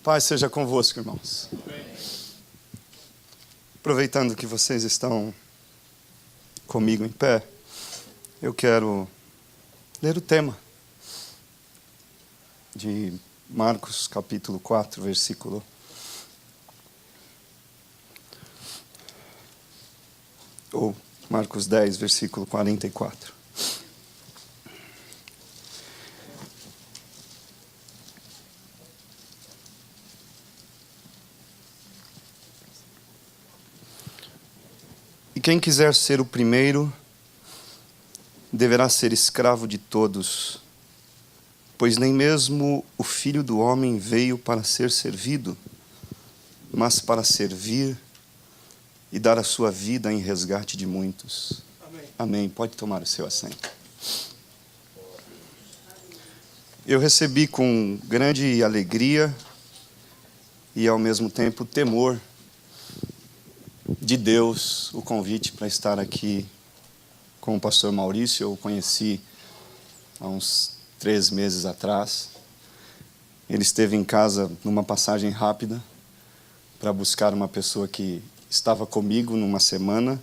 Paz seja convosco, irmãos. Aproveitando que vocês estão comigo em pé, eu quero ler o tema de Marcos capítulo 4, versículo ou Marcos 10, versículo 44. E quem quiser ser o primeiro, deverá ser escravo de todos, pois nem mesmo o Filho do Homem veio para ser servido, mas para servir e dar a sua vida em resgate de muitos. Amém. Amém. Pode tomar o seu assento. Eu recebi com grande alegria e ao mesmo tempo temor de Deus o convite para estar aqui com o pastor Maurício. Eu o conheci há uns 3 meses atrás. Ele esteve em casa numa passagem rápida para buscar uma pessoa que estava comigo numa semana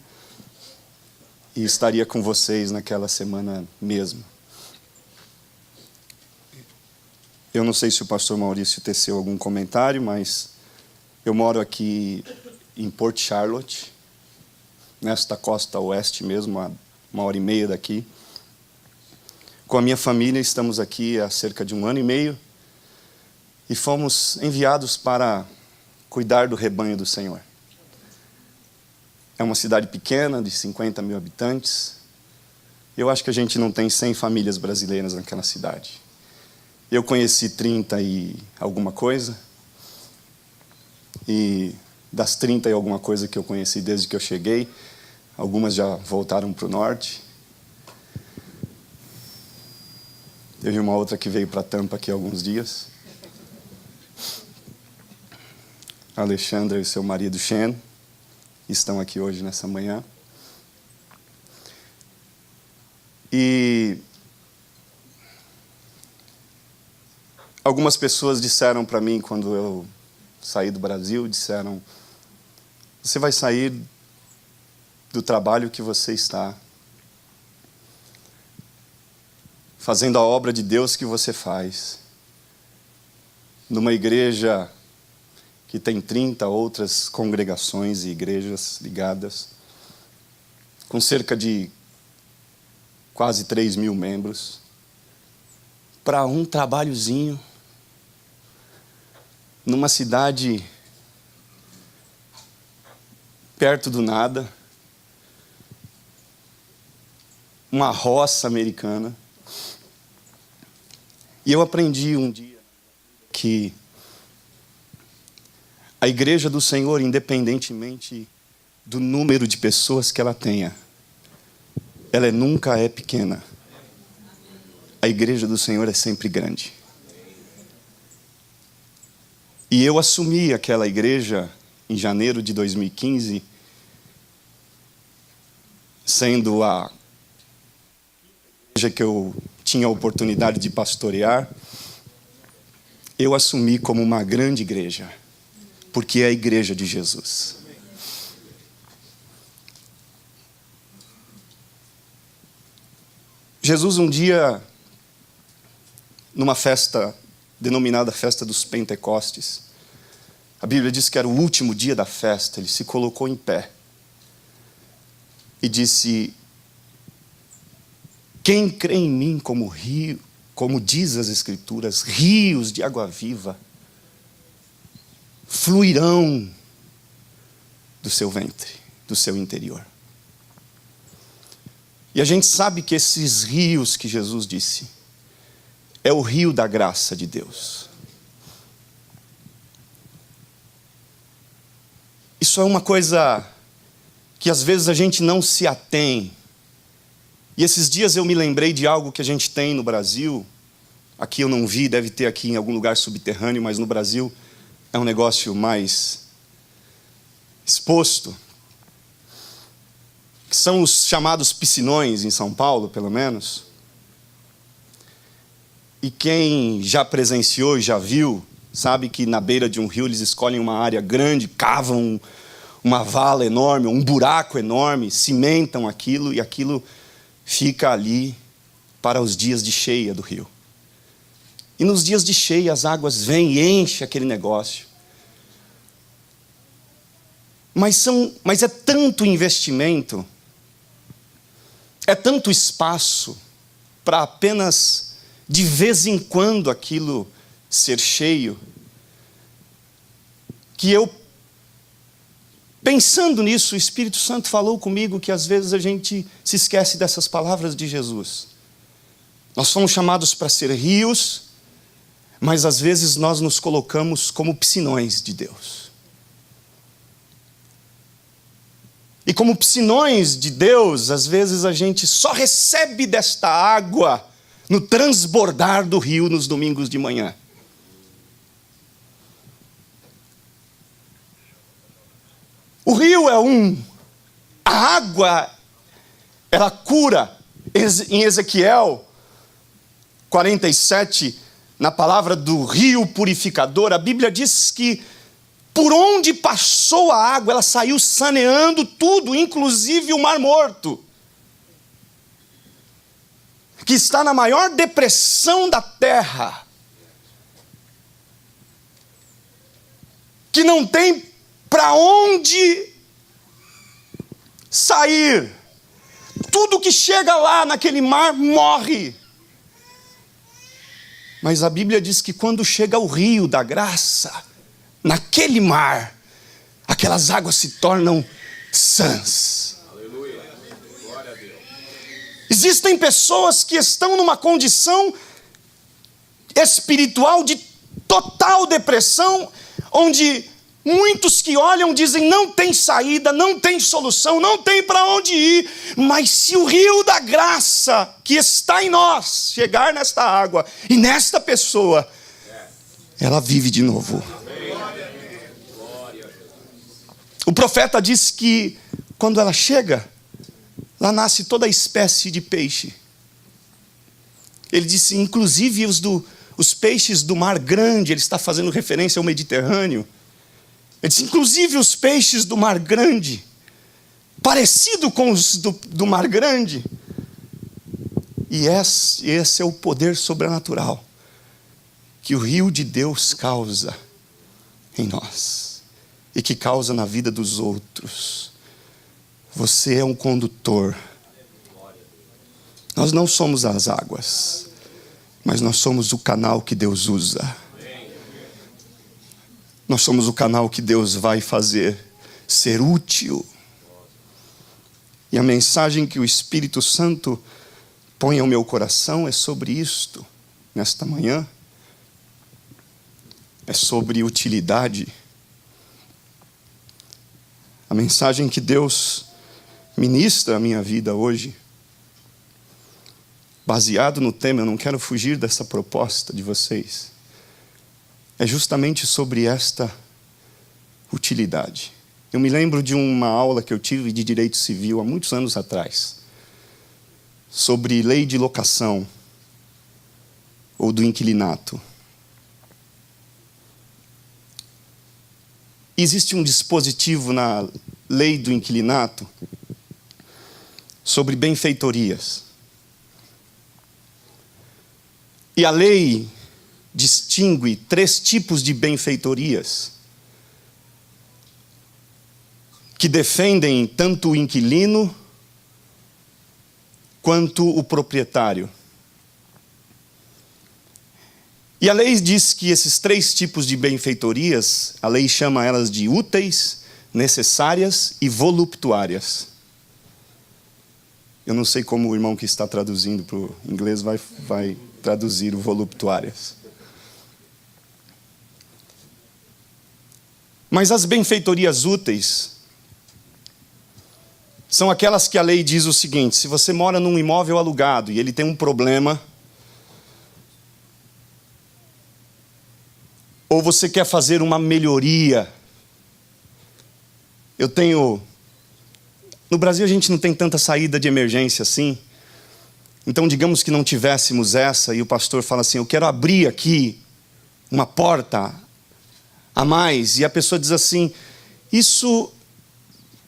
e estaria com vocês naquela semana mesmo. Eu não sei se o pastor Maurício teceu algum comentário, mas eu moro aqui em Port Charlotte, nesta costa oeste mesmo, a 1h30 daqui. Com a minha família estamos aqui há cerca de 1 ano e meio e fomos enviados para cuidar do rebanho do Senhor. É uma cidade pequena, de 50 mil habitantes. Eu acho que a gente não tem 100 famílias brasileiras naquela cidade. Eu conheci 30 e alguma coisa, e das 30 e alguma coisa que eu conheci desde que eu cheguei, algumas já voltaram para o norte. Teve uma outra que veio para Tampa aqui há alguns dias. A Alexandra e seu marido Shen estão aqui hoje nessa manhã. E algumas pessoas disseram para mim quando eu saí do Brasil, disseram: você vai sair do trabalho que você está, fazendo a obra de Deus que você faz, numa igreja que tem 30 outras congregações e igrejas ligadas, com cerca de quase 3 mil membros, para um trabalhozinho, numa cidade perto do nada, uma roça americana. E eu aprendi um dia que a igreja do Senhor, independentemente do número de pessoas que ela tenha, ela nunca é pequena. A igreja do Senhor é sempre grande. E eu assumi aquela igreja em janeiro de 2015, sendo a igreja que eu tinha a oportunidade de pastorear. Eu assumi como uma grande igreja, porque é a igreja de Jesus. Jesus um dia, numa festa denominada Festa dos Pentecostes, a Bíblia diz que era o último dia da festa, ele se colocou em pé e disse: quem crê em mim, como rio, como diz as Escrituras, rios de água viva fluirão do seu ventre, do seu interior. E a gente sabe que esses rios que Jesus disse é o rio da graça de Deus. Isso é uma coisa que às vezes a gente não se atém. E esses dias eu me lembrei de algo que a gente tem no Brasil. Aqui eu não vi, deve ter aqui em algum lugar subterrâneo, mas no Brasil é um negócio mais exposto. Que são os chamados piscinões, em São Paulo, pelo menos. E quem já presenciou e já viu sabe que na beira de um rio eles escolhem uma área grande, cavam uma vala enorme, um buraco enorme, cimentam aquilo e aquilo fica ali para os dias de cheia do rio. E nos dias de cheia as águas vêm e enchem aquele negócio. Mas é tanto investimento, é tanto espaço para apenas de vez em quando aquilo ser cheio, que eu, pensando nisso, o Espírito Santo falou comigo que às vezes a gente se esquece dessas palavras de Jesus. Nós fomos chamados para ser rios, mas às vezes nós nos colocamos como piscinões de Deus. E como piscinões de Deus, às vezes a gente só recebe desta água no transbordar do rio nos domingos de manhã. O rio a água, ela cura. Em Ezequiel 47, na palavra do rio purificador, a Bíblia diz que por onde passou a água, ela saiu saneando tudo, inclusive o Mar Morto, que está na maior depressão da terra, que não tem para onde sair. Tudo que chega lá naquele mar morre. Mas a Bíblia diz que quando chega o rio da graça, naquele mar, aquelas águas se tornam sãs. Aleluia. Glória a Deus. Existem pessoas que estão numa condição espiritual de total depressão, onde muitos que olham dizem não tem saída, não tem solução, não tem para onde ir. Mas se o rio da graça que está em nós chegar nesta água e nesta pessoa, ela vive de novo. O profeta diz que quando ela chega, lá nasce toda espécie de peixe. Ele disse, inclusive os peixes do mar grande, ele está fazendo referência ao Mediterrâneo. Ele disse, inclusive os peixes do mar grande, parecido com os do mar grande. E esse é o poder sobrenatural que o rio de Deus causa em nós e que causa na vida dos outros. Você é um condutor. Nós não somos as águas, mas nós somos o canal que Deus usa. Nós somos o canal que Deus vai fazer ser útil. E a mensagem que o Espírito Santo põe ao meu coração é sobre isto, nesta manhã. É sobre utilidade. A mensagem que Deus ministra à minha vida hoje, baseado no tema, eu não quero fugir dessa proposta de vocês, é justamente sobre esta utilidade. Eu me lembro de uma aula que eu tive de direito civil há muitos anos atrás, sobre lei de locação ou do inquilinato. Existe um dispositivo na lei do inquilinato sobre benfeitorias. E a lei distingue 3 tipos de benfeitorias que defendem tanto o inquilino quanto o proprietário. E a lei diz que esses 3 tipos de benfeitorias, a lei chama elas de úteis, necessárias e voluptuárias. Eu não sei como o irmão que está traduzindo para o inglês vai traduzir o voluptuárias. Mas as benfeitorias úteis são aquelas que a lei diz o seguinte: se você mora num imóvel alugado e ele tem um problema, ou você quer fazer uma melhoria. No Brasil a gente não tem tanta saída de emergência assim. Então digamos que não tivéssemos essa e o pastor fala assim, eu quero abrir aqui uma porta a mais, e a pessoa diz assim,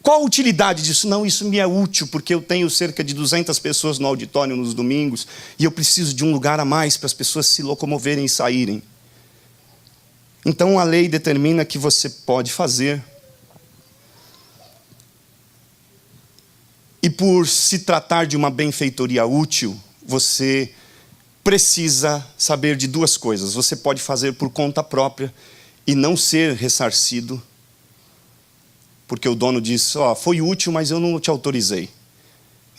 qual a utilidade disso? Não, isso me é útil, porque eu tenho cerca de 200 pessoas no auditório nos domingos, e eu preciso de um lugar a mais para as pessoas se locomoverem e saírem. Então a lei determina que você pode fazer. E por se tratar de uma benfeitoria útil, você precisa saber de duas coisas. Você pode fazer por conta própria e não ser ressarcido, porque o dono diz, foi útil, mas eu não te autorizei.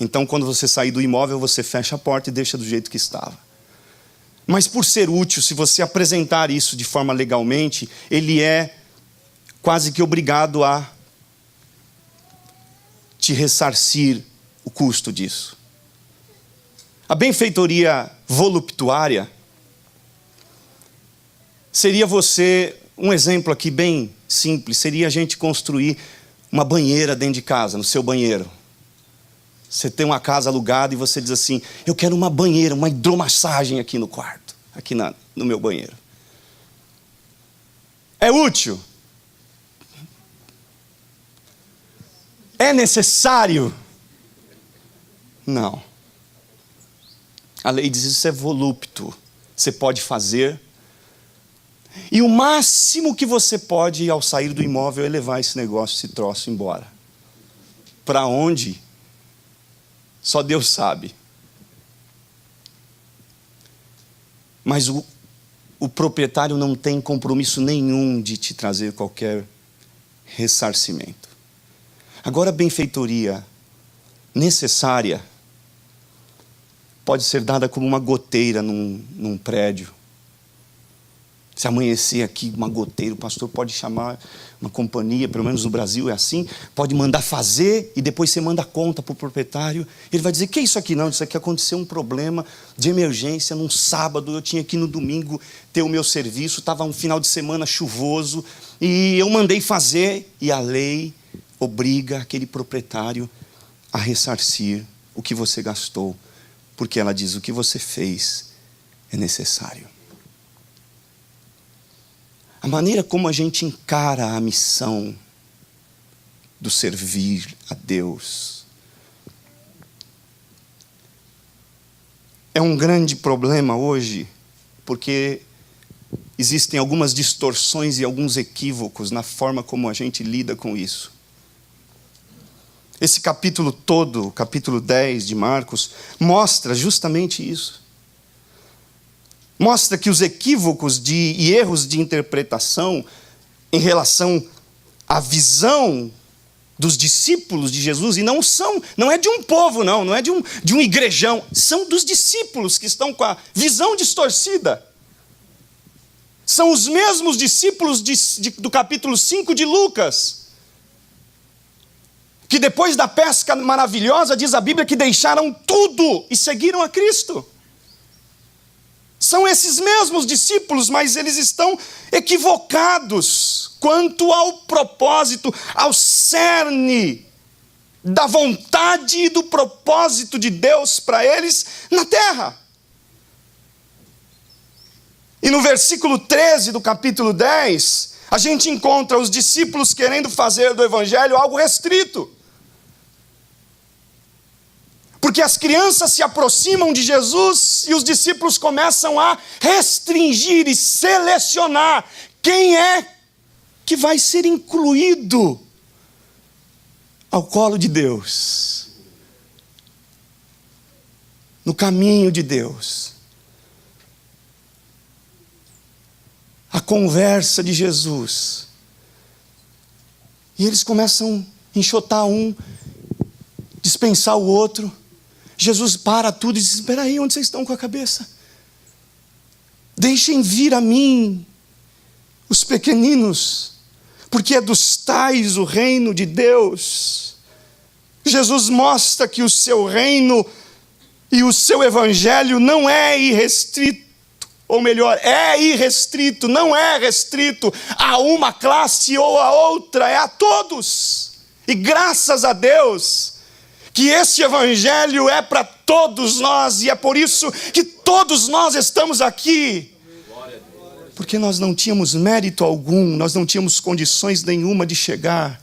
Então, quando você sair do imóvel, você fecha a porta e deixa do jeito que estava. Mas por ser útil, se você apresentar isso de forma legalmente, ele é quase que obrigado a te ressarcir o custo disso. A benfeitoria voluptuária seria um exemplo aqui bem simples, seria a gente construir uma banheira dentro de casa, no seu banheiro. Você tem uma casa alugada e você diz assim, eu quero uma banheira, uma hidromassagem aqui no quarto, aqui no meu banheiro. É útil? É necessário? Não. A lei diz isso é volúptuo. Você pode fazer. E o máximo que você pode, ao sair do imóvel, é levar esse negócio, esse troço embora. Para onde? Só Deus sabe. Mas o proprietário não tem compromisso nenhum de te trazer qualquer ressarcimento. Agora, a benfeitoria necessária pode ser dada como uma goteira num prédio. Se amanhecer aqui uma goteira, o pastor pode chamar uma companhia, pelo menos no Brasil é assim, pode mandar fazer e depois você manda a conta para o proprietário. Ele vai dizer, que é isso aqui? Não, isso aqui aconteceu um problema de emergência num sábado, eu tinha que no domingo ter o meu serviço, estava um final de semana chuvoso e eu mandei fazer, e a lei obriga aquele proprietário a ressarcir o que você gastou, porque ela diz, o que você fez é necessário. A maneira como a gente encara a missão do servir a Deus é um grande problema hoje, porque existem algumas distorções e alguns equívocos na forma como a gente lida com isso. Esse capítulo todo, o capítulo 10 de Marcos, mostra justamente isso. Mostra que os equívocos e erros de interpretação em relação à visão dos discípulos de Jesus, e não é de um povo, não é de um igrejão, são dos discípulos que estão com a visão distorcida. São os mesmos discípulos do capítulo 5 de Lucas, que depois da pesca maravilhosa, diz a Bíblia, que deixaram tudo e seguiram a Cristo. São esses mesmos discípulos, mas eles estão equivocados quanto ao propósito, ao cerne da vontade e do propósito de Deus para eles na terra. E no versículo 13 do capítulo 10, a gente encontra os discípulos querendo fazer do evangelho algo restrito. Porque as crianças se aproximam de Jesus e os discípulos começam a restringir e selecionar quem é que vai ser incluído ao colo de Deus, no caminho de Deus. A conversa de Jesus. E eles começam a enxotar um, dispensar o outro. Jesus para tudo e diz, espera aí, onde vocês estão com a cabeça? Deixem vir a mim os pequeninos, porque é dos tais o reino de Deus. Jesus mostra que o seu reino e o seu evangelho não é irrestrito, ou melhor, é irrestrito, não é restrito a uma classe ou a outra, é a todos. E graças a Deus que este evangelho é para todos nós, e é por isso que todos nós estamos aqui. Porque nós não tínhamos mérito algum, nós não tínhamos condições nenhuma de chegar.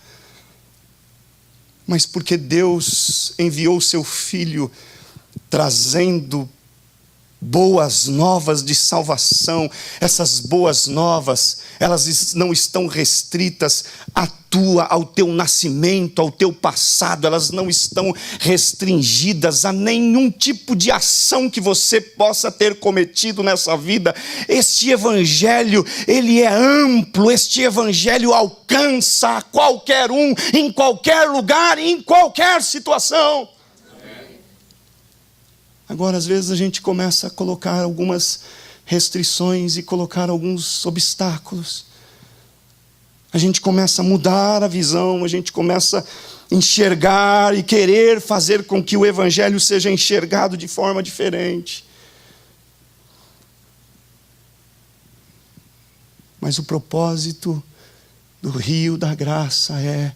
Mas porque Deus enviou o seu Filho, trazendo boas novas de salvação. Essas boas novas, elas não estão restritas ao teu nascimento, ao teu passado. Elas não estão restringidas a nenhum tipo de ação que você possa ter cometido nessa vida. Este evangelho, ele é amplo. Este evangelho alcança a qualquer um, em qualquer lugar, em qualquer situação. Agora, às vezes, a gente começa a colocar algumas restrições e colocar alguns obstáculos. A gente começa a mudar a visão, a gente começa a enxergar e querer fazer com que o evangelho seja enxergado de forma diferente. Mas o propósito do rio da graça é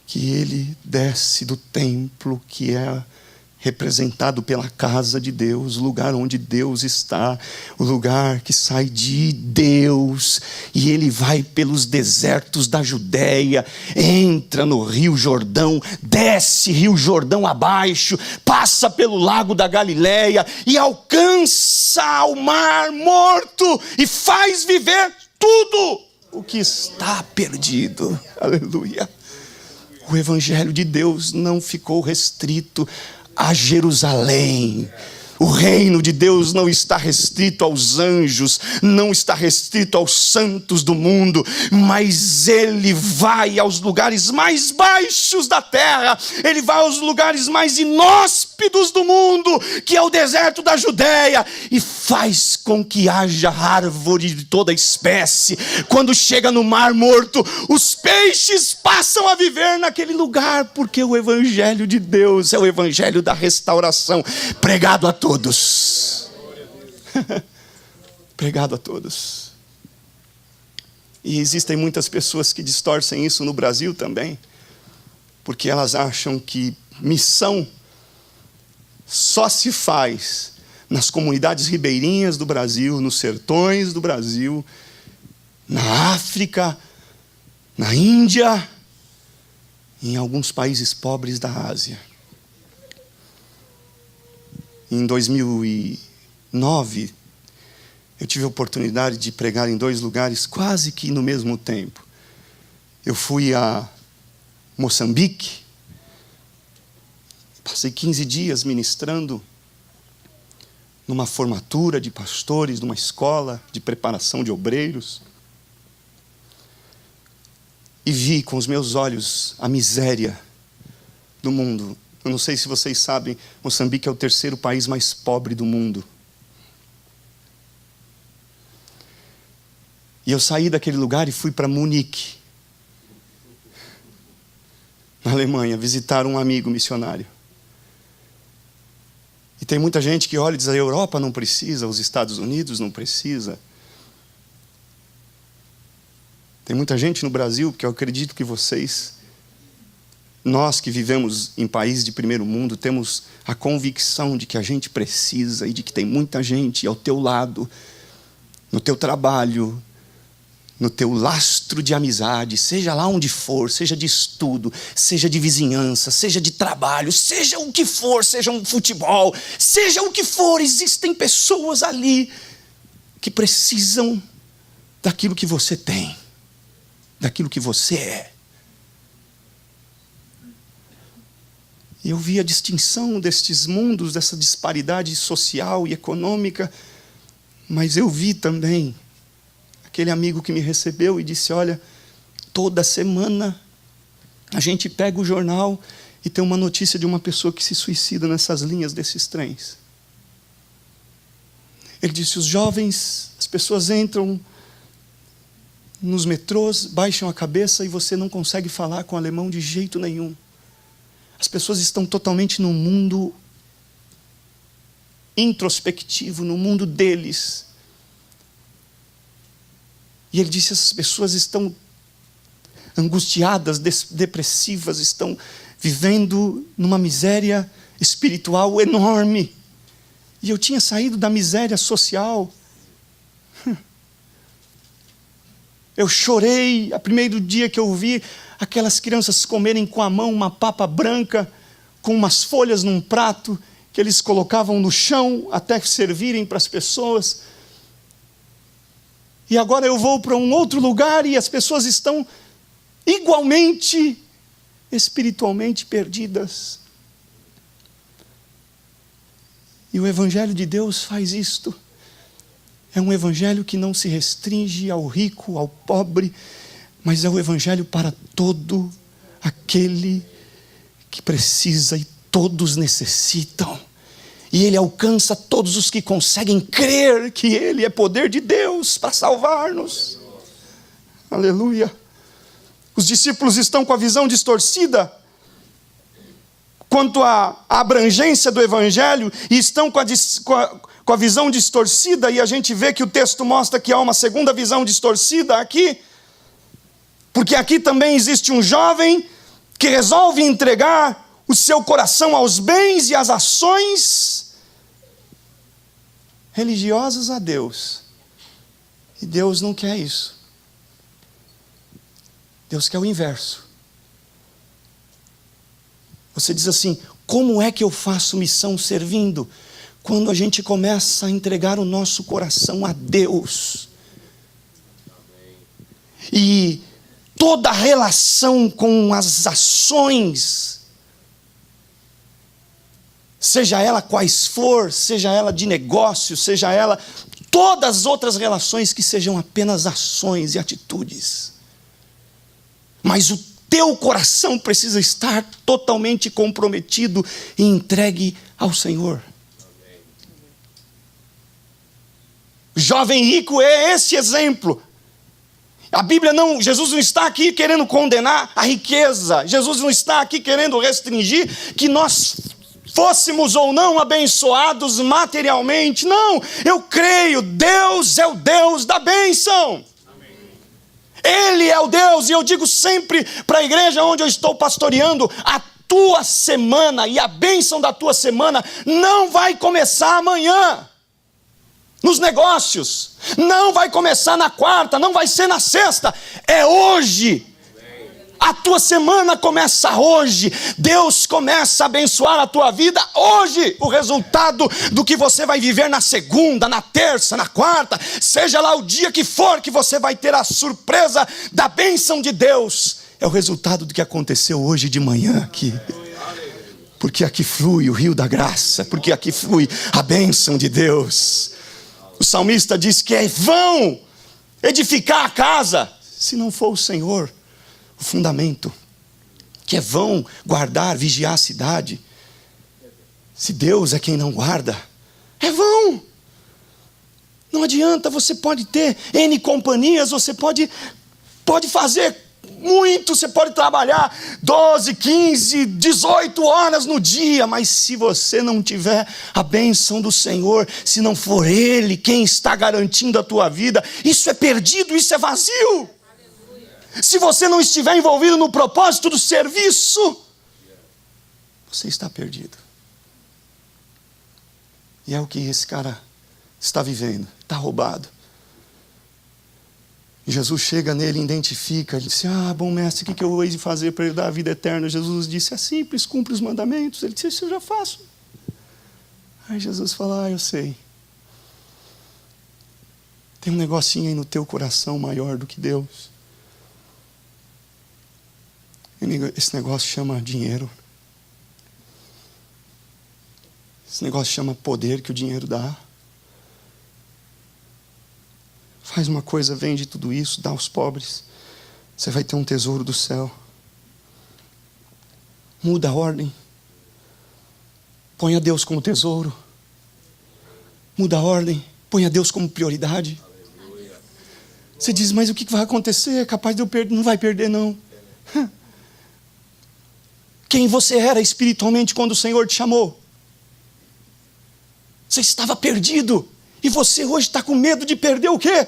que ele desce do templo, que é representado pela casa de Deus, o lugar onde Deus está, o lugar que sai de Deus, e ele vai pelos desertos da Judéia, entra no Rio Jordão, desce Rio Jordão abaixo, passa pelo lago da Galileia e alcança o Mar Morto e faz viver tudo o que está perdido. Aleluia. O evangelho de Deus não ficou restrito a Jerusalém. O reino de Deus não está restrito aos anjos, não está restrito aos santos do mundo, mas ele vai aos lugares mais baixos da terra, ele vai aos lugares mais inóspitos do mundo, que é o deserto da Judéia, e faz com que haja árvore de toda espécie. Quando chega no Mar Morto, os peixes passam a viver naquele lugar, porque o evangelho de Deus é o evangelho da restauração, pregado a todos. Pregado a todos. E existem muitas pessoas que distorcem isso no Brasil também, porque elas acham que missão só se faz nas comunidades ribeirinhas do Brasil, nos sertões do Brasil, na África, na Índia, em alguns países pobres da Ásia. Em 2009, eu tive a oportunidade de pregar em 2 lugares quase que no mesmo tempo. Eu fui a Moçambique, passei 15 dias ministrando numa formatura de pastores, numa escola de preparação de obreiros. E vi com os meus olhos a miséria do mundo. Eu não sei se vocês sabem, Moçambique é o 3º país mais pobre do mundo. E eu saí daquele lugar e fui para Munique, na Alemanha, visitar um amigo missionário. E tem muita gente que olha e diz: a Europa não precisa, os Estados Unidos não precisa. Tem muita gente no Brasil, porque eu acredito que nós que vivemos em países de primeiro mundo, temos a convicção de que a gente precisa e de que tem muita gente ao teu lado, no teu trabalho, no teu lastro de amizade, seja lá onde for, seja de estudo, seja de vizinhança, seja de trabalho, seja o que for, seja um futebol, seja o que for, existem pessoas ali que precisam daquilo que você tem, daquilo que você é. E eu vi a distinção destes mundos, dessa disparidade social e econômica, mas eu vi também aquele amigo que me recebeu e disse: olha, toda semana a gente pega o jornal e tem uma notícia de uma pessoa que se suicida nessas linhas desses trens. Ele disse: os jovens, as pessoas entram nos metrôs, baixam a cabeça e você não consegue falar com o alemão de jeito nenhum. As pessoas estão totalmente no mundo introspectivo, no mundo deles. E ele disse: essas pessoas estão angustiadas, depressivas, estão vivendo numa miséria espiritual enorme. E eu tinha saído da miséria social. Eu chorei a primeiro dia que eu vi aquelas crianças comerem com a mão uma papa branca, com umas folhas num prato, que eles colocavam no chão até servirem para as pessoas. E agora eu vou para um outro lugar e as pessoas estão igualmente espiritualmente perdidas. E o Evangelho de Deus faz isto. É um Evangelho que não se restringe ao rico, ao pobre, mas é o Evangelho para todo aquele que precisa e todos necessitam. E ele alcança todos os que conseguem crer que ele é poder de Deus para salvar-nos. Aleluia. Os discípulos estão com a visão distorcida quanto à abrangência do Evangelho, e estão com a visão distorcida, e a gente vê que o texto mostra que há uma segunda visão distorcida aqui, porque aqui também existe um jovem que resolve entregar o seu coração aos bens e às ações religiosas a Deus. E Deus não quer isso. Deus quer o inverso. Você diz assim: como é que eu faço missão servindo? Quando a gente começa a entregar o nosso coração a Deus. E toda a relação com as ações, seja ela quais for, seja ela de negócio, seja ela todas as outras relações que sejam apenas ações e atitudes. Mas o teu coração precisa estar totalmente comprometido e entregue ao Senhor. O jovem rico é esse exemplo. A Bíblia não, Jesus não está aqui querendo condenar a riqueza. Jesus não está aqui querendo restringir que nós fôssemos ou não abençoados materialmente. Não, eu creio, Deus é o Deus da bênção. Ele é o Deus, e eu digo sempre para a igreja onde eu estou pastoreando: a tua semana e a bênção da tua semana não vai começar amanhã nos negócios, não vai começar na quarta, não vai ser na sexta, é hoje. A tua semana começa hoje. Deus começa a abençoar a tua vida hoje. O resultado do que você vai viver na segunda, na terça, na quarta, seja lá o dia que for, que você vai ter a surpresa da bênção de Deus, é o resultado do que aconteceu hoje de manhã aqui. Porque aqui flui o rio da graça, porque aqui flui a bênção de Deus. O salmista diz que é vão edificar a casa se não for o Senhor o fundamento, que é vão guardar, vigiar a cidade, se Deus é quem não guarda. É vão. Não adianta. Você pode ter N companhias, você pode fazer muito, você pode trabalhar 12, 15, 18 horas no dia, mas se você não tiver a bênção do Senhor, se não for Ele quem está garantindo a tua vida, isso é perdido, isso é vazio. Se você não estiver envolvido no propósito do serviço, você está perdido. E é o que esse cara está vivendo, está roubado. E Jesus chega nele, identifica, ele disse: bom mestre, o que eu hei de fazer para ele dar a vida eterna? Jesus disse: é simples, cumpre os mandamentos. Ele disse: isso eu já faço. Aí Jesus fala: eu sei. Tem um negocinho aí no teu coração maior do que Deus. Esse negócio chama dinheiro. Esse negócio chama poder que o dinheiro dá. Faz uma coisa, vende tudo isso, dá aos pobres. Você vai ter um tesouro do céu. Muda a ordem. Põe a Deus como tesouro. Muda a ordem. Põe a Deus como prioridade. Você diz: mas o que vai acontecer? É capaz de eu perder. Não vai perder, não. Quem você era espiritualmente quando o Senhor te chamou? Você estava perdido. E você hoje está com medo de perder o quê?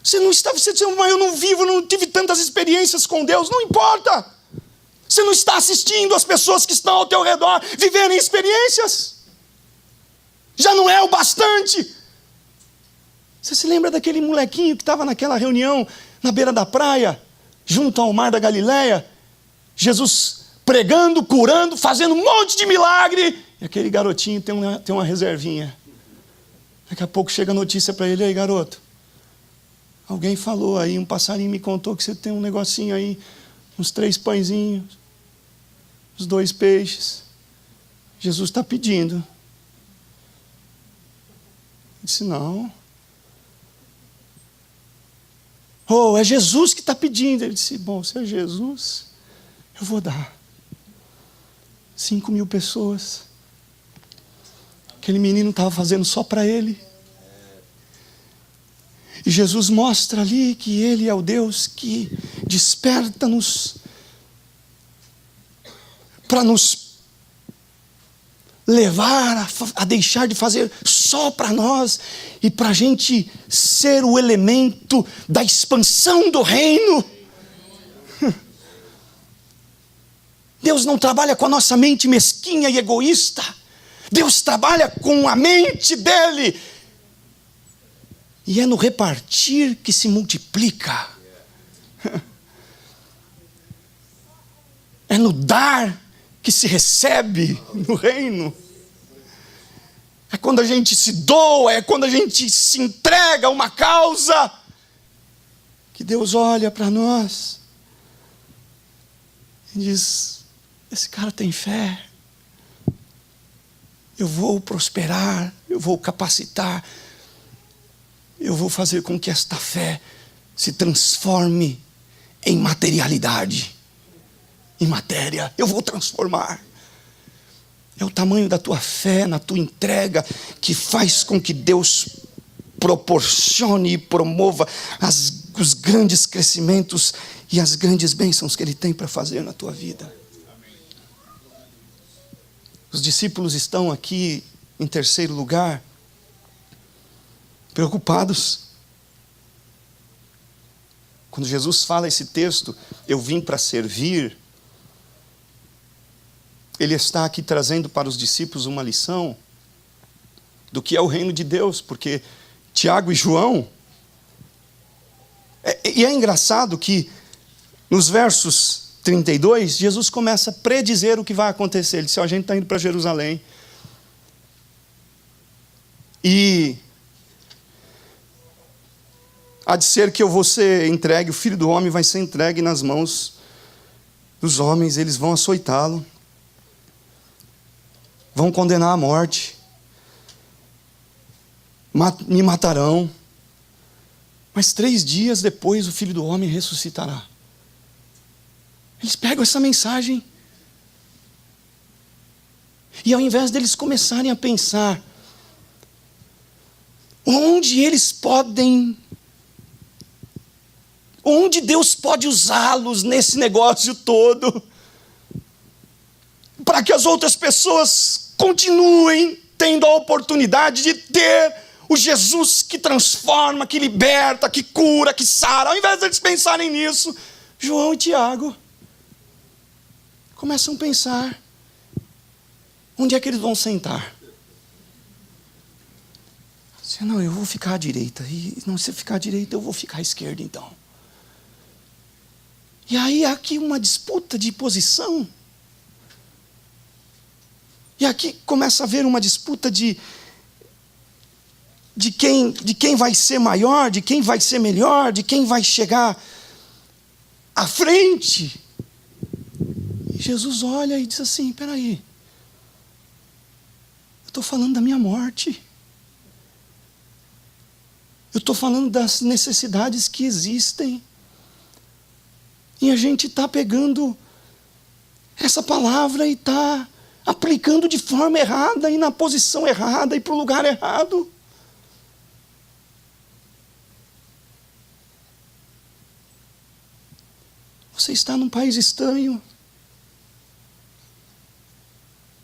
Você não está, você diz: mas eu não vivo, não tive tantas experiências com Deus. Não importa. Você não está assistindo as pessoas que estão ao teu redor viverem experiências. Já não é o bastante. Você se lembra daquele molequinho que estava naquela reunião na beira da praia, junto ao mar da Galileia? Jesus pregando, curando, fazendo um monte de milagre. E aquele garotinho tem uma reservinha. Daqui a pouco chega a notícia para ele: aí, garoto, alguém falou aí, um passarinho me contou que você tem um negocinho aí, uns 3 pãezinhos, uns 2 peixes. Jesus está pedindo. Eu disse: não. Oh, é Jesus que está pedindo. Ele disse: bom, se é Jesus, eu vou dar. 5.000 pessoas. Aquele menino estava fazendo só para ele. E Jesus mostra ali que Ele é o Deus que desperta-nos para nos levar a deixar de fazer só para nós e para a gente ser o elemento da expansão do reino. Deus não trabalha com a nossa mente mesquinha e egoísta. Deus trabalha com a mente dele. E é no repartir que se multiplica. É no dar que se recebe no reino. É quando a gente se doa, é quando a gente se entrega a uma causa, que Deus olha para nós e diz: esse cara tem fé, eu vou prosperar, eu vou capacitar, eu vou fazer com que esta fé se transforme em materialidade, em matéria. Eu vou transformar. É o tamanho da tua fé, na tua entrega, que faz com que Deus proporcione e promova os grandes crescimentos e as grandes bênçãos que Ele tem para fazer na tua vida. Os discípulos estão aqui em terceiro lugar, preocupados. Quando Jesus fala esse texto, eu vim para servir, Ele está aqui trazendo para os discípulos uma lição do que é o reino de Deus, porque Tiago e João, e é engraçado que nos versos 32, Jesus começa a predizer o que vai acontecer. Ele disse: a gente está indo para Jerusalém, e há de ser que eu vou ser entregue, o Filho do Homem vai ser entregue nas mãos dos homens, eles vão açoitá-lo, vão condenar à morte, me matarão, mas 3 dias depois o Filho do Homem ressuscitará. Eles pegam essa mensagem e, ao invés deles começarem a pensar onde Deus pode usá-los nesse negócio todo, para que as outras pessoas continuem tendo a oportunidade de ter o Jesus que transforma, que liberta, que cura, que sara. Ao invés deles pensarem nisso, João e Tiago começam a pensar: onde é que eles vão sentar? Não, eu vou ficar à direita. E não, se eu ficar à direita, eu vou ficar à esquerda então. E aí há aqui uma disputa de posição. E aqui começa a haver uma disputa de quem vai ser maior, de quem vai ser melhor, de quem vai chegar à frente. E Jesus olha e diz assim: espera aí, eu estou falando da minha morte. Eu estou falando das necessidades que existem. E a gente está pegando essa palavra e está aplicando de forma errada, e na posição errada, e para o lugar errado. Você está num país estranho.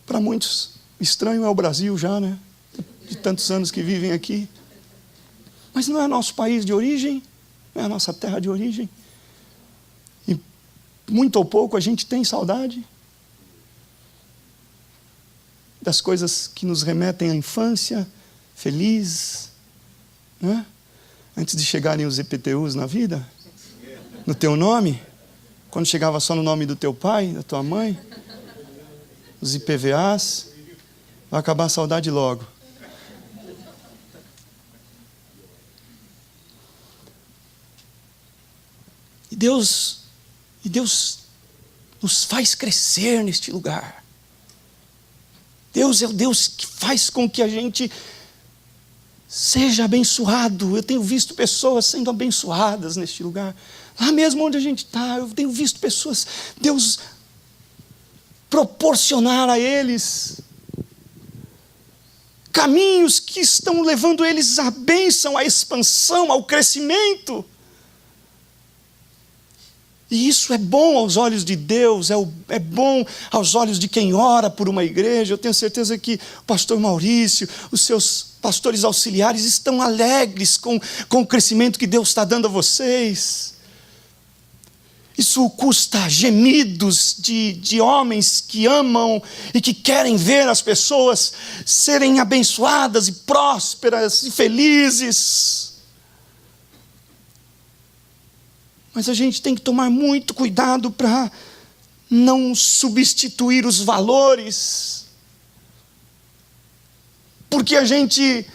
Para muitos, estranho é o Brasil já, né? De tantos anos que vivem aqui. Mas não é nosso país de origem, não é a nossa terra de origem. E muito ou pouco a gente tem saudade das coisas que nos remetem à infância feliz, né? Antes de chegarem os IPTUs na vida, no teu nome, quando chegava só no nome do teu pai, da tua mãe, os IPVAs, vai acabar a saudade logo. E Deus nos faz crescer neste lugar. Deus é o Deus que faz com que a gente seja abençoado. Eu tenho visto pessoas sendo abençoadas neste lugar. Lá mesmo onde a gente está, eu tenho visto pessoas, Deus proporcionar a eles caminhos que estão levando eles à bênção, à expansão, ao crescimento. E isso é bom aos olhos de Deus, é bom aos olhos de quem ora por uma igreja. Eu tenho certeza que o pastor Maurício, os seus pastores auxiliares estão alegres com o crescimento que Deus está dando a vocês. Isso custa gemidos de homens que amam e que querem ver as pessoas serem abençoadas e prósperas e felizes. Mas a gente tem que tomar muito cuidado para não substituir os valores. Porque a gente,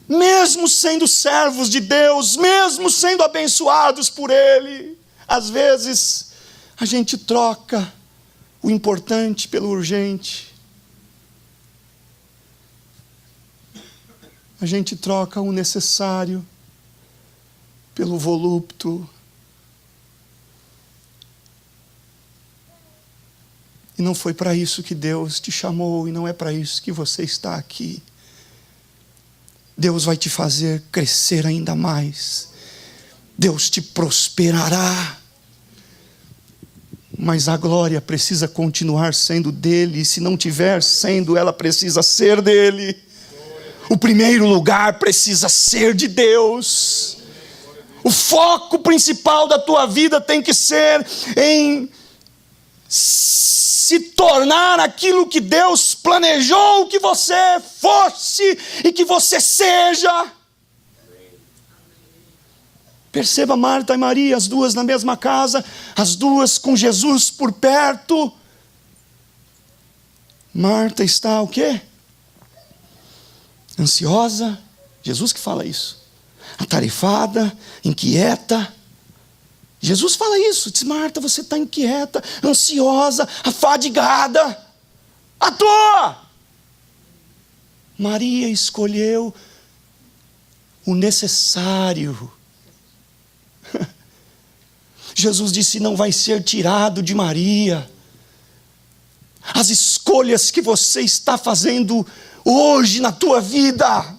mesmo sendo servos de Deus, mesmo sendo abençoados por Ele, às vezes a gente troca o importante pelo urgente. A gente troca o necessário pelo volúptuo. E não foi para isso que Deus te chamou, e não é para isso que você está aqui. Deus vai te fazer crescer ainda mais. Deus te prosperará. Mas a glória precisa continuar sendo dele, e se não tiver sendo, ela precisa ser dele. O primeiro lugar precisa ser de Deus. O foco principal da tua vida tem que ser em se tornar aquilo que Deus planejou que você fosse e que você seja. Perceba Marta e Maria, as duas na mesma casa, as duas com Jesus por perto. Marta está o quê? Ansiosa. Jesus que fala isso. Atarefada, inquieta. Jesus fala isso. Diz: Marta, você está inquieta, ansiosa, afadigada, à toa. Maria escolheu o necessário. Jesus disse: não vai ser tirado de Maria. As escolhas que você está fazendo hoje na tua vida,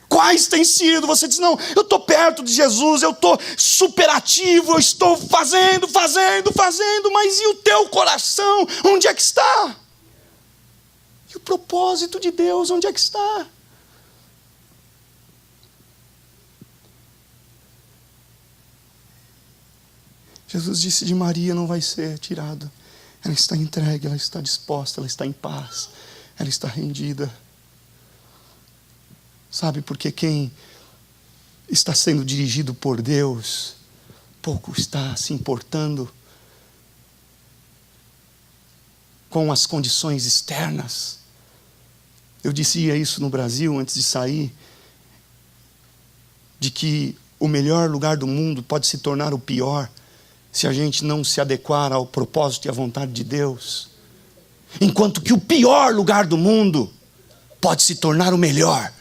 quais têm sido? Você diz: não, eu estou perto de Jesus, eu estou superativo, eu estou fazendo, mas e o teu coração? Onde é que está? E o propósito de Deus, onde é que está? Jesus disse de Maria: não vai ser tirado. Ela está entregue, ela está disposta, ela está em paz, ela está rendida. Sabe, porque quem está sendo dirigido por Deus, pouco está se importando com as condições externas. Eu dizia isso no Brasil antes de sair, de que o melhor lugar do mundo pode se tornar o pior, se a gente não se adequar ao propósito e à vontade de Deus. Enquanto que o pior lugar do mundo pode se tornar o melhor,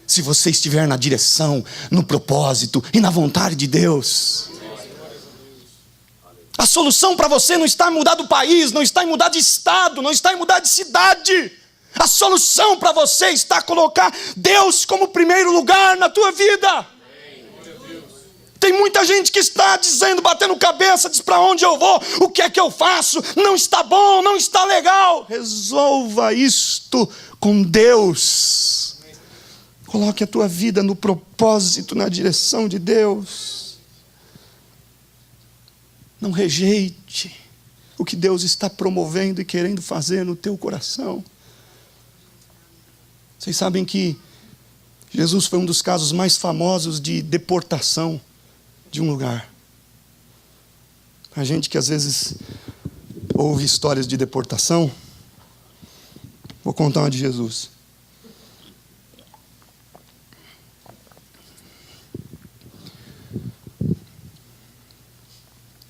se você estiver na direção, no propósito e na vontade de Deus. A solução para você não está em mudar do país, não está em mudar de estado, não está em mudar de cidade. A solução para você está em colocar Deus como primeiro lugar na tua vida. Tem muita gente que está dizendo, batendo cabeça, diz: para onde eu vou? O que é que eu faço? Não está bom, não está legal. Resolva isto com Deus. Coloque a tua vida no propósito, na direção de Deus. Não rejeite o que Deus está promovendo e querendo fazer no teu coração. Vocês sabem que Jesus foi um dos casos mais famosos de deportação de um lugar. A gente que às vezes ouve histórias de deportação, vou contar uma de Jesus.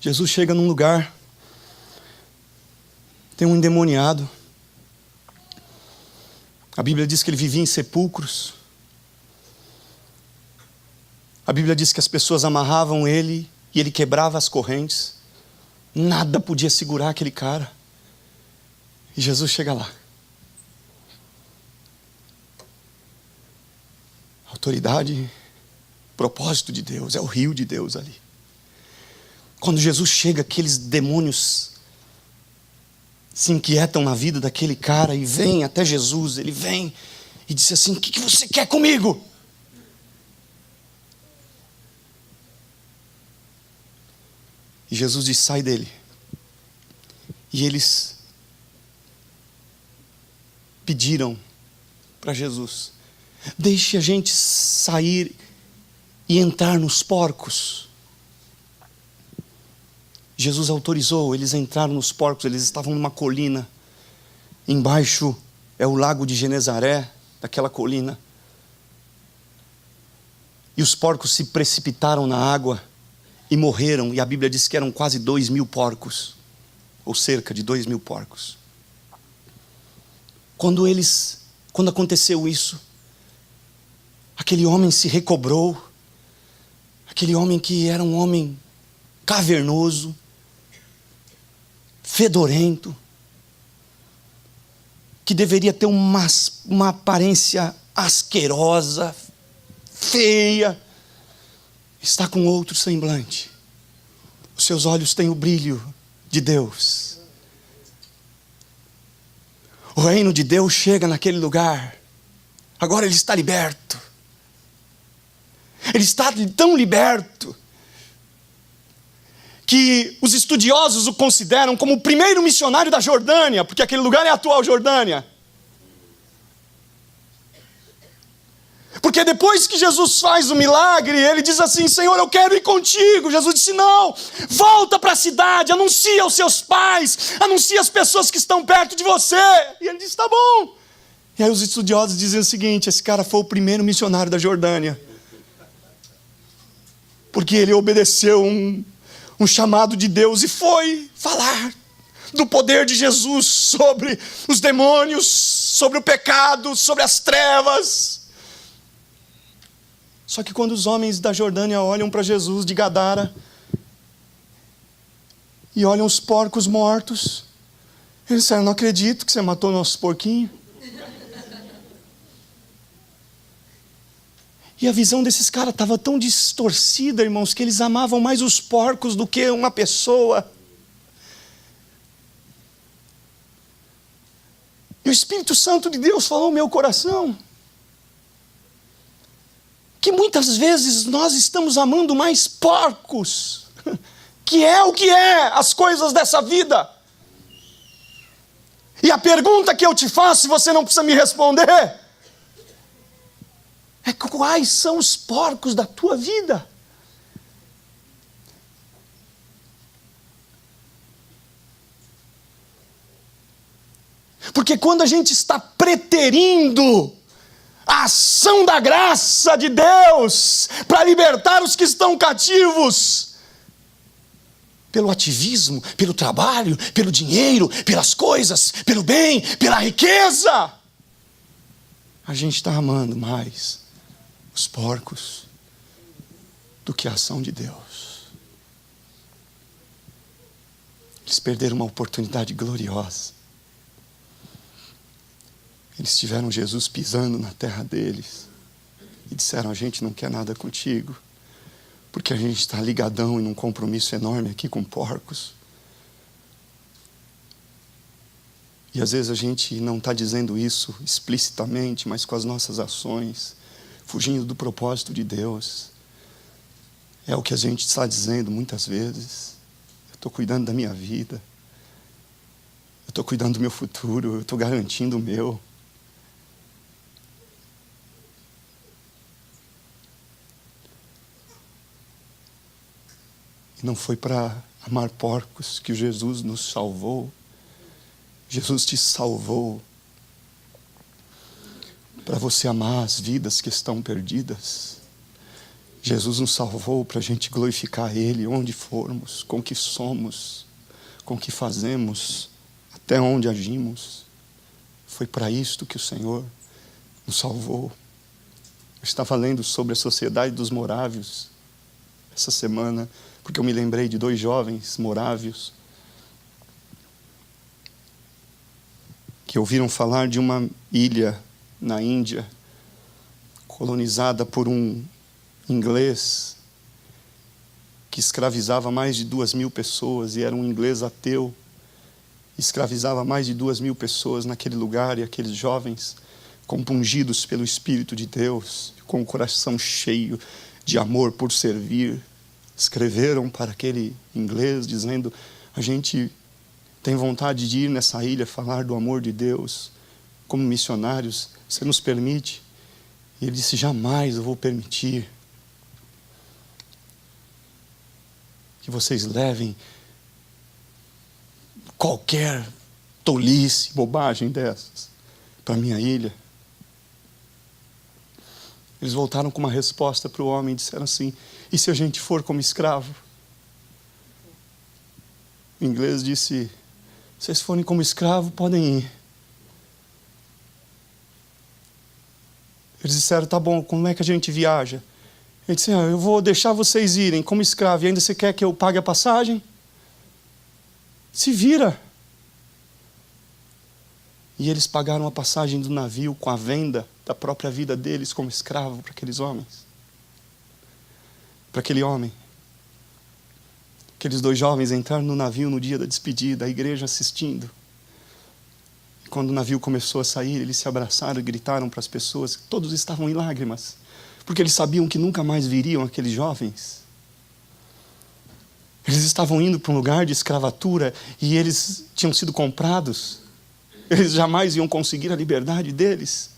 Jesus chega num lugar, tem um endemoniado. A Bíblia diz que ele vivia em sepulcros. A Bíblia diz que as pessoas amarravam ele e ele quebrava as correntes. Nada podia segurar aquele cara. E Jesus chega lá. Autoridade, propósito de Deus, é o rio de Deus ali. Quando Jesus chega, aqueles demônios se inquietam na vida daquele cara e vem até Jesus. Ele vem e diz assim: o que você quer comigo? E Jesus diz: sai dele. E eles pediram para Jesus: deixe a gente sair e entrar nos porcos. Jesus autorizou, eles entraram nos porcos. Eles estavam numa colina. Embaixo é o lago de Genezaré, daquela colina. E os porcos se precipitaram na água e morreram. E a Bíblia diz que eram quase 2.000 porcos, ou cerca de 2.000 porcos. Quando aconteceu isso, aquele homem se recobrou. Aquele homem que era um homem cavernoso, fedorento, que deveria ter uma aparência asquerosa, feia, está com outro semblante. Os seus olhos têm o brilho de Deus. O reino de Deus chega naquele lugar. Agora ele está liberto. Ele está tão liberto que os estudiosos o consideram como o primeiro missionário da Jordânia, porque aquele lugar é a atual Jordânia. Porque depois que Jesus faz o milagre, ele diz assim: Senhor, eu quero ir contigo. Jesus disse: não, volta para a cidade, anuncia aos seus pais, anuncia às pessoas que estão perto de você. E ele disse: tá bom. E aí os estudiosos dizem o seguinte: esse cara foi o primeiro missionário da Jordânia, porque ele obedeceu um chamado de Deus e foi falar do poder de Jesus sobre os demônios, sobre o pecado, sobre as trevas. Só que quando os homens da Jordânia olham para Jesus de Gadara e olham os porcos mortos, eles disseram: não acredito que você matou nossos porquinhos. E a visão desses caras estava tão distorcida, irmãos, que eles amavam mais os porcos do que uma pessoa. E o Espírito Santo de Deus falou ao meu coração que muitas vezes nós estamos amando mais porcos, que é o que é, as coisas dessa vida. E a pergunta que eu te faço, e você não precisa me responder, é: quais são os porcos da tua vida? Porque quando a gente está preterindo a ação da graça de Deus para libertar os que estão cativos, pelo ativismo, pelo trabalho, pelo dinheiro, pelas coisas, pelo bem, pela riqueza, a gente está amando mais os porcos do que a ação de Deus. Eles perderam uma oportunidade gloriosa. Eles tiveram Jesus pisando na terra deles e disseram: a gente não quer nada contigo, porque a gente está ligadão em um compromisso enorme aqui com porcos. E às vezes a gente não está dizendo isso explicitamente, mas com as nossas ações, fugindo do propósito de Deus. É o que a gente está dizendo muitas vezes: eu estou cuidando da minha vida, eu estou cuidando do meu futuro, eu estou garantindo o meu. Não foi para amar porcos que Jesus nos salvou. Jesus te salvou para você amar as vidas que estão perdidas. Jesus nos salvou para a gente glorificar Ele onde formos, com o que somos, com o que fazemos, até onde agimos. Foi para isto que o Senhor nos salvou. Eu estava lendo sobre a sociedade dos morávios essa semana, porque eu me lembrei de 2 jovens morávios que ouviram falar de uma ilha na Índia, colonizada por um inglês que escravizava mais de 2.000 pessoas, e era um inglês ateu, escravizava mais de 2.000 pessoas naquele lugar, e aqueles jovens, compungidos pelo Espírito de Deus, com o coração cheio de amor por servir, escreveram para aquele inglês dizendo: a gente tem vontade de ir nessa ilha falar do amor de Deus como missionários, você nos permite? E ele disse: jamais eu vou permitir que vocês levem qualquer tolice, bobagem dessas para a minha ilha. Eles voltaram com uma resposta para o homem e disseram assim: e se a gente for como escravo? O inglês disse: se vocês forem como escravo, podem ir. Eles disseram: tá bom, como é que a gente viaja? Ele disse: eu vou deixar vocês irem como escravo, e ainda você quer que eu pague a passagem? Se vira. E eles pagaram a passagem do navio com a venda da própria vida deles como escravo para aqueles homens. Para aquele homem. Aqueles 2 jovens entraram no navio no dia da despedida, a igreja assistindo. E quando o navio começou a sair, eles se abraçaram e gritaram para as pessoas. Todos estavam em lágrimas, porque eles sabiam que nunca mais viriam aqueles jovens. Eles estavam indo para um lugar de escravatura e eles tinham sido comprados. Eles jamais iam conseguir a liberdade deles.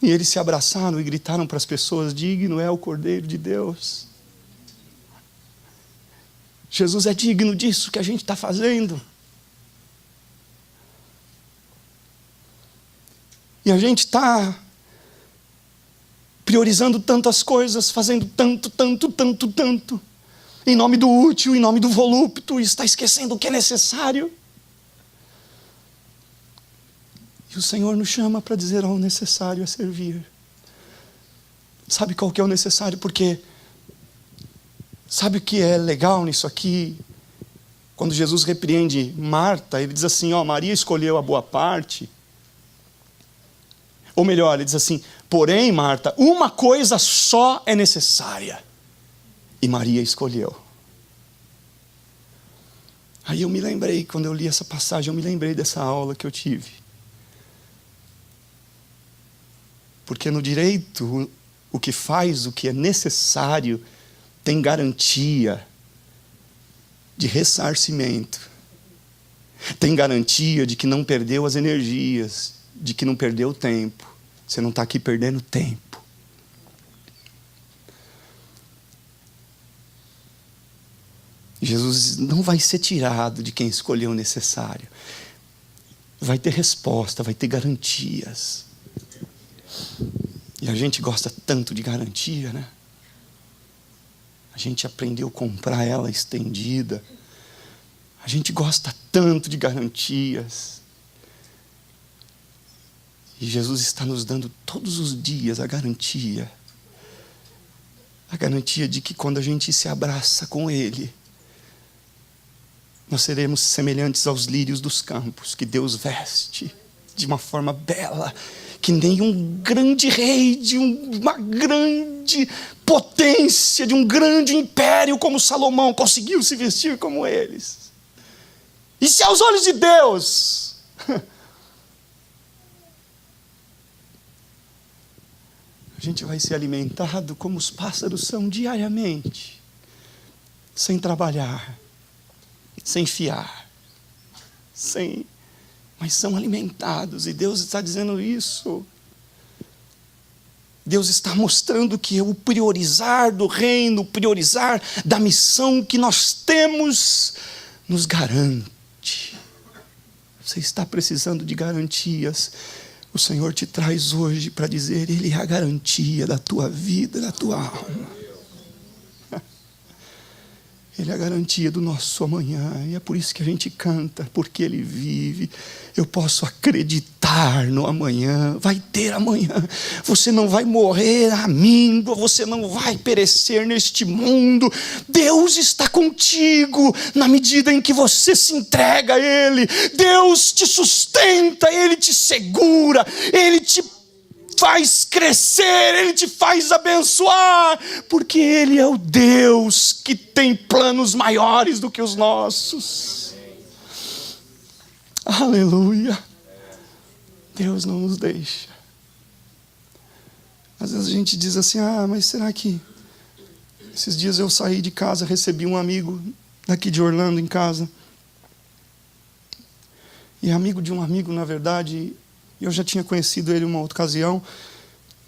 E eles se abraçaram e gritaram para as pessoas: digno é o Cordeiro de Deus. Jesus é digno disso que a gente está fazendo. E a gente está priorizando tantas coisas, fazendo tanto, em nome do útil, em nome do volúpito, e está esquecendo o que é necessário. E o Senhor nos chama para dizer: o necessário é servir. Sabe qual que é o necessário? Porque sabe o que é legal nisso aqui? Quando Jesus repreende Marta, ele diz assim: Maria escolheu a boa parte. Ou melhor, ele diz assim: porém, Marta, uma coisa só é necessária, e Maria escolheu. Aí eu me lembrei, quando eu li essa passagem, eu me lembrei dessa aula que eu tive. Porque no direito, o que faz o que é necessário tem garantia de ressarcimento. Tem garantia de que não perdeu as energias, de que não perdeu o tempo. Você não está aqui perdendo tempo. Jesus não vai ser tirado de quem escolheu o necessário. Vai ter resposta, vai ter garantias. E a gente gosta tanto de garantia, né? A gente aprendeu a comprar ela estendida. A gente gosta tanto de garantias. E Jesus está nos dando todos os dias a garantia. A garantia de que quando a gente se abraça com Ele, nós seremos semelhantes aos lírios dos campos, que Deus veste de uma forma bela, que nem um grande rei de uma grande potência, de um grande império como Salomão conseguiu se vestir como eles. E se aos olhos de Deus a gente vai ser alimentado como os pássaros são diariamente, sem trabalhar, sem fiar, mas são alimentados, e Deus está dizendo isso. Deus está mostrando que o priorizar do reino, o priorizar da missão que nós temos, nos garante. Você está precisando de garantias. O Senhor te traz hoje para dizer, Ele é a garantia da tua vida, da tua alma. Ele é a garantia do nosso amanhã. E é por isso que a gente canta, porque Ele vive. Eu posso acreditar no amanhã. Vai ter amanhã. Você não vai morrer à míngua. Você não vai perecer neste mundo. Deus está contigo na medida em que você se entrega a Ele. Deus te sustenta, Ele te segura, Ele te faz crescer, Ele te faz abençoar, porque Ele é o Deus que tem planos maiores do que os nossos. Aleluia. Deus não nos deixa. Às vezes a gente diz assim, mas será que... Esses dias eu saí de casa, recebi um amigo daqui de Orlando em casa. E amigo de um amigo, na verdade... Eu já tinha conhecido ele uma outra ocasião.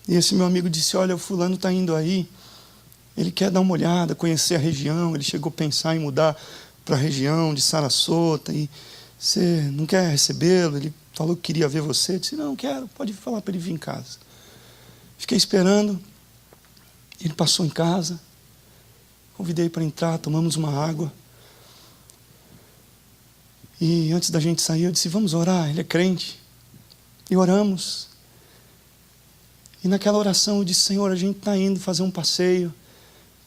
E esse meu amigo disse, olha, o fulano está indo aí. Ele quer dar uma olhada, conhecer a região. Ele chegou a pensar em mudar para a região de Sarasota. E você não quer recebê-lo? Ele falou que queria ver você. Eu disse, não quero, pode falar para ele vir em casa. Fiquei esperando. Ele passou em casa. Convidei para entrar, tomamos uma água. E antes da gente sair, eu disse, vamos orar, ele é crente. E oramos. E naquela oração eu disse, Senhor, a gente está indo fazer um passeio,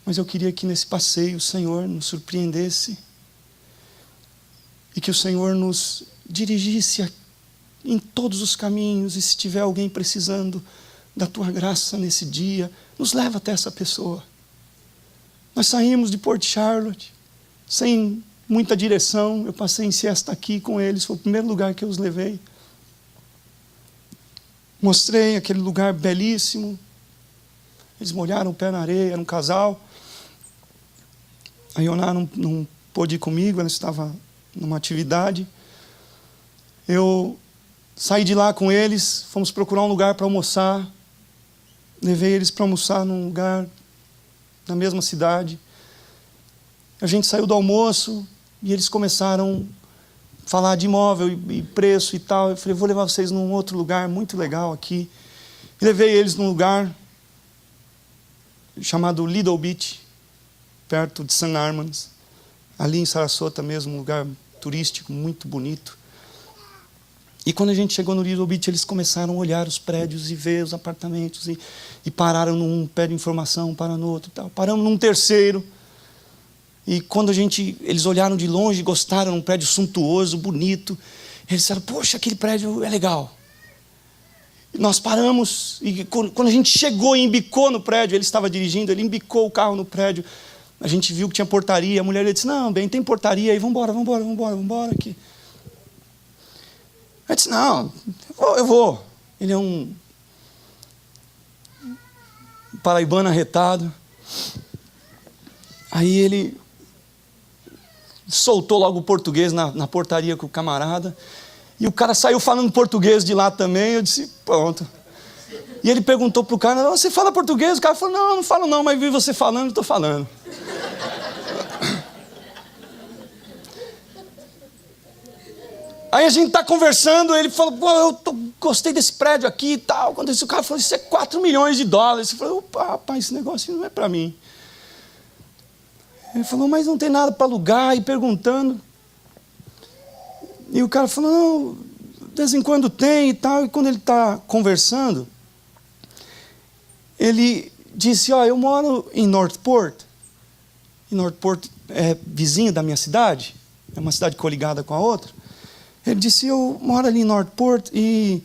mas eu queria que nesse passeio o Senhor nos surpreendesse. E que o Senhor nos dirigisse em todos os caminhos. E se tiver alguém precisando da Tua graça nesse dia, nos leva até essa pessoa. Nós saímos de Port Charlotte, sem muita direção. Eu passei em siesta aqui com eles, foi o primeiro lugar que eu os levei. Mostrei aquele lugar belíssimo. Eles molharam o pé na areia, era um casal. A Ioná não pôde ir comigo, ela estava numa atividade. Eu saí de lá com eles, fomos procurar um lugar para almoçar. Levei eles para almoçar num lugar na mesma cidade. A gente saiu do almoço e eles começaram falar de imóvel e preço e tal. Eu falei, vou levar vocês num outro lugar muito legal aqui. E levei eles num lugar chamado Lido Beach, perto de St. Armands, ali em Sarasota mesmo, um lugar turístico muito bonito. E quando a gente chegou no Lido Beach, eles começaram a olhar os prédios e ver os apartamentos e pararam num pé de informação, pararam no outro e tal. Paramos num terceiro. E quando eles olharam de longe, gostaram, um prédio suntuoso, bonito. Eles disseram, poxa, aquele prédio é legal. E nós paramos, e quando a gente chegou e embicou no prédio, ele estava dirigindo, ele embicou o carro no prédio. A gente viu que tinha portaria, a mulher disse, não, bem, tem portaria aí, vamos embora aqui. Eu disse, não, eu vou. Ele é um paraibano arretado. Aí ele soltou logo o português na portaria com o camarada. E o cara saiu falando português de lá também. Eu disse, pronto. E ele perguntou para o cara, você fala português? O cara falou, não falo não, mas vi você falando, estou falando. Aí a gente está conversando, ele falou, gostei desse prédio aqui e tal. Quando o cara falou, isso é 4 milhões de dólares. Eu falei, opa, rapaz, esse negócio não é para mim. Ele falou, mas não tem nada para alugar, e perguntando. E o cara falou, não, de vez em quando tem e tal. E quando ele está conversando, ele disse, eu moro em Northport. E Northport é vizinho da minha cidade, é uma cidade coligada com a outra. Ele disse, eu moro ali em Northport e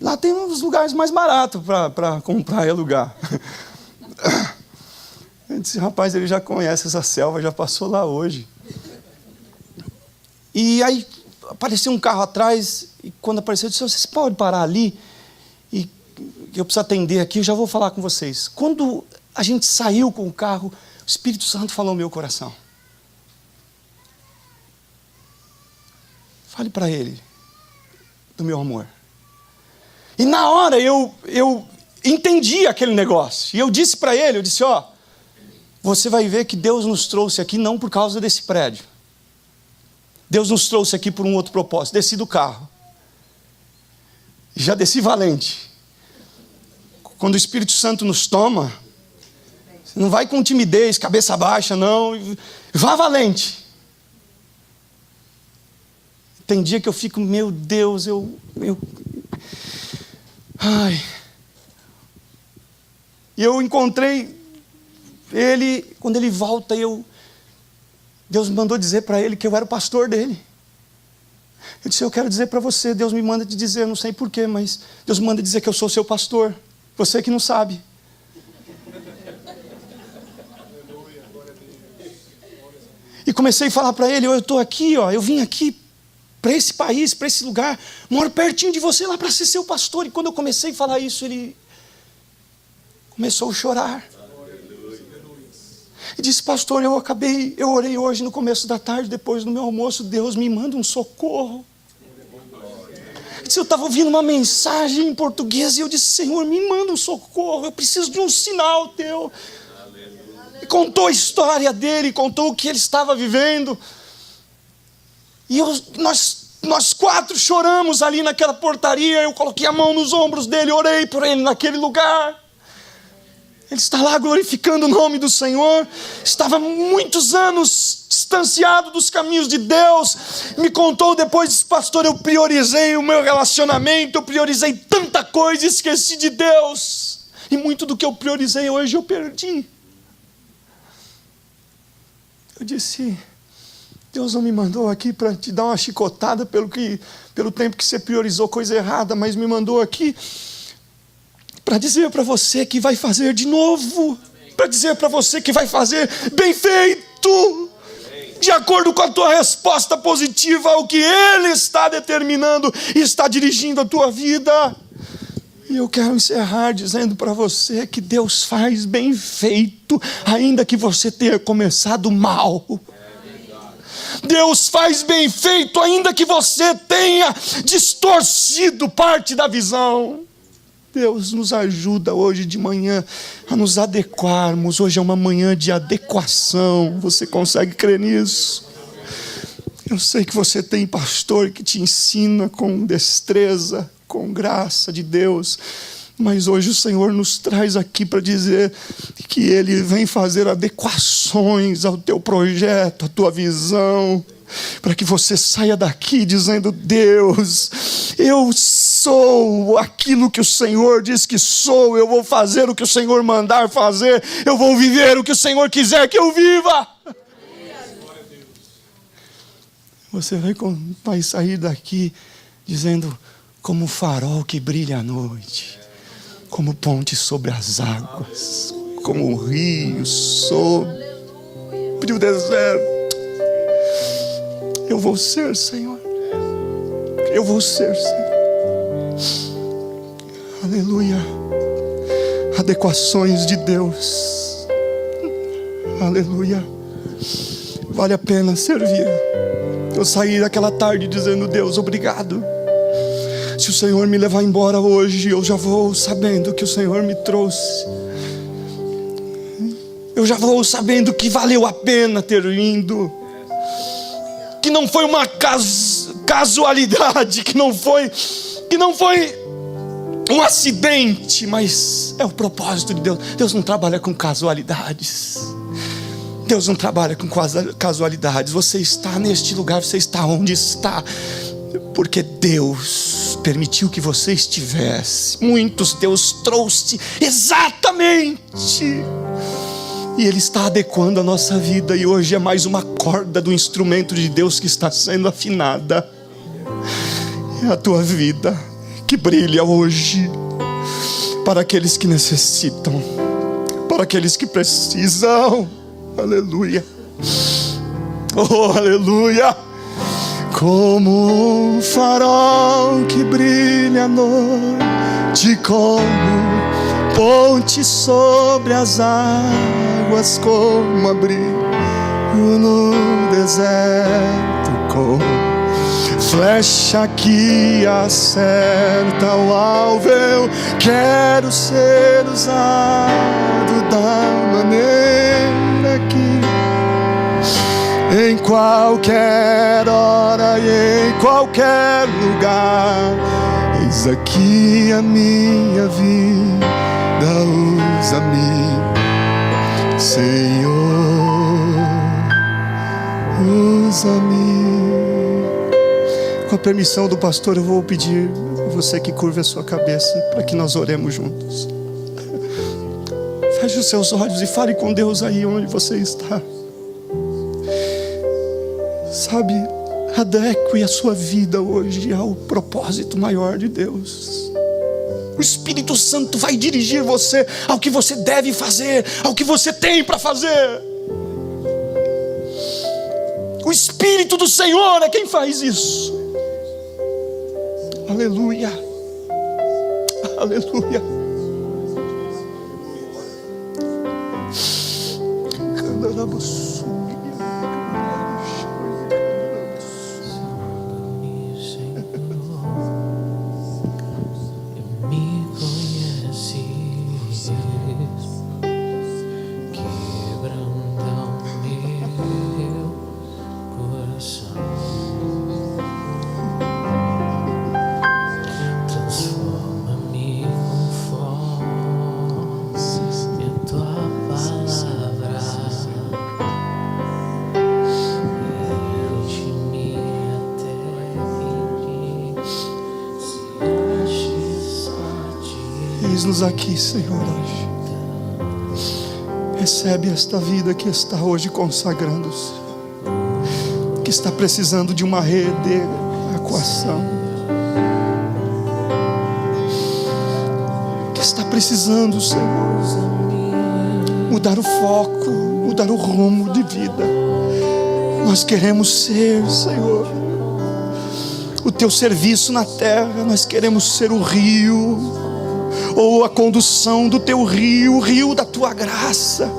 lá tem uns lugares mais baratos para comprar e alugar. Eu disse, rapaz, ele já conhece essa selva, já passou lá hoje. E aí apareceu um carro atrás, e quando apareceu, eu disse, vocês podem parar ali? E eu preciso atender aqui, eu já vou falar com vocês. Quando a gente saiu com o carro, o Espírito Santo falou no meu coração. Fale para ele do meu amor. E na hora eu entendi aquele negócio. E eu disse para ele, eu disse, você vai ver que Deus nos trouxe aqui não por causa desse prédio. Deus nos trouxe aqui por um outro propósito. Desci do carro. Já desci valente. Quando o Espírito Santo nos toma, você não vai com timidez, cabeça baixa, não. Vá valente. Tem dia que eu fico, meu Deus, E eu encontrei ele, quando ele volta, Deus me mandou dizer para ele que eu era o pastor dele. Eu disse, eu quero dizer para você, Deus me manda te dizer, eu não sei porquê, mas Deus me manda dizer que eu sou seu pastor. Você que não sabe. E comecei a falar para ele, eu estou aqui, eu vim aqui para esse país, para esse lugar, moro pertinho de você lá para ser seu pastor. E quando eu comecei a falar isso, ele começou a chorar. E disse, pastor, eu orei hoje no começo da tarde, depois do meu almoço, Deus me manda um socorro. Eu estava ouvindo uma mensagem em português e eu disse, Senhor, me manda um socorro, eu preciso de um sinal teu. E contou a história dele, contou o que ele estava vivendo. E nós 4 choramos ali naquela portaria. Eu coloquei a mão nos ombros dele, orei por ele naquele lugar. Ele está lá glorificando o nome do Senhor. Estava muitos anos distanciado dos caminhos de Deus. Me contou depois, disse, pastor, eu priorizei o meu relacionamento, eu priorizei tanta coisa, esqueci de Deus. E muito do que eu priorizei hoje eu perdi. Eu disse, Deus não me mandou aqui para te dar uma chicotada pelo tempo que você priorizou coisa errada, mas me mandou aqui para dizer para você que vai fazer de novo, para dizer para você que vai fazer bem feito, de acordo com a tua resposta positiva ao que Ele está determinando e está dirigindo a tua vida. E eu quero encerrar dizendo para você que Deus faz bem feito, ainda que você tenha começado mal. Deus faz bem feito, ainda que você tenha distorcido parte da visão. Deus nos ajuda hoje de manhã a nos adequarmos. Hoje é uma manhã de adequação. Você consegue crer nisso? Eu sei que você tem pastor que te ensina com destreza, com graça de Deus. Mas hoje o Senhor nos traz aqui para dizer que Ele vem fazer adequações ao teu projeto, à tua visão, para que você saia daqui dizendo, Deus, eu sou aquilo que o Senhor diz que sou, eu vou fazer o que o Senhor mandar fazer, eu vou viver o que o Senhor quiser que eu viva. Você vai sair daqui dizendo, como farol que brilha à noite, como ponte sobre as águas, como um rio sobre o deserto. Eu vou ser, Senhor. Eu vou ser, Senhor. Aleluia. Adequações de Deus. Aleluia. Vale a pena servir. Eu saí daquela tarde dizendo, Deus, obrigado. Se o Senhor me levar embora hoje, eu já vou sabendo que o Senhor me trouxe. Eu já vou sabendo que valeu a pena ter vindo. Que não foi uma casualidade, que não foi um acidente, mas é o propósito de Deus. Deus não trabalha com casualidades. Deus não trabalha com casualidades. Você está neste lugar, você está onde está, porque Deus permitiu que você estivesse. Muitos Deus trouxe exatamente. E Ele está adequando a nossa vida. E hoje é mais uma corda do instrumento de Deus que está sendo afinada. É a tua vida que brilha hoje para aqueles que necessitam, para aqueles que precisam. Aleluia. Oh, aleluia. Como um farol que brilha à noite, como ponte sobre as águas, como abrigo no deserto, como flecha que acerta o alvo. Eu quero ser usado da maneira que, em qualquer hora e em qualquer lugar, eis aqui a minha vida, usa-me, Senhor, usa-me. Com a permissão do pastor, eu vou pedir a você que curve a sua cabeça para que nós oremos juntos. Feche os seus olhos e fale com Deus aí onde você está. Sabe, adeque a sua vida hoje ao propósito maior de Deus. O Espírito Santo vai dirigir você ao que você deve fazer, ao que você tem para fazer. O Espírito do Senhor é quem faz isso. Aleluia, aleluia. Eis-nos aqui, Senhor, hoje. Recebe esta vida que está hoje consagrando-se, que está precisando de uma readequação, que está precisando, Senhor, mudar o foco, mudar o rumo de vida. Nós queremos ser, Senhor, o teu serviço na terra. Nós queremos ser o rio, ou a condução do teu rio, o rio da tua graça.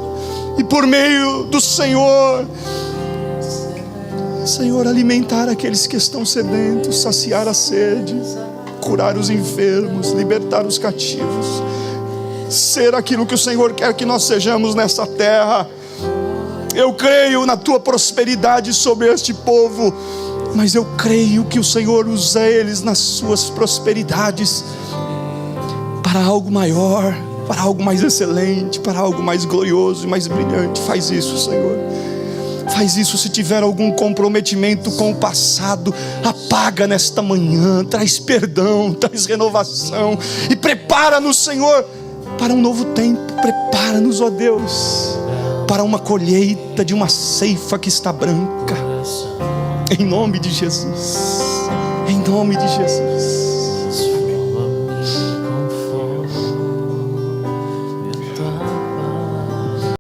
E por meio do Senhor, Senhor, alimentar aqueles que estão sedentos, saciar a sede, curar os enfermos, libertar os cativos, ser aquilo que o Senhor quer que nós sejamos nessa terra. Eu creio na tua prosperidade sobre este povo, mas eu creio que o Senhor usa eles nas suas prosperidades para algo maior, para algo mais excelente, para algo mais glorioso e mais brilhante. Faz isso, Senhor. Faz isso. Se tiver algum comprometimento com o passado, apaga nesta manhã, traz perdão, traz renovação e prepara-nos, Senhor, para um novo tempo. Prepara-nos, ó Deus, para uma colheita de uma ceifa que está branca. Em nome de Jesus. Em nome de Jesus.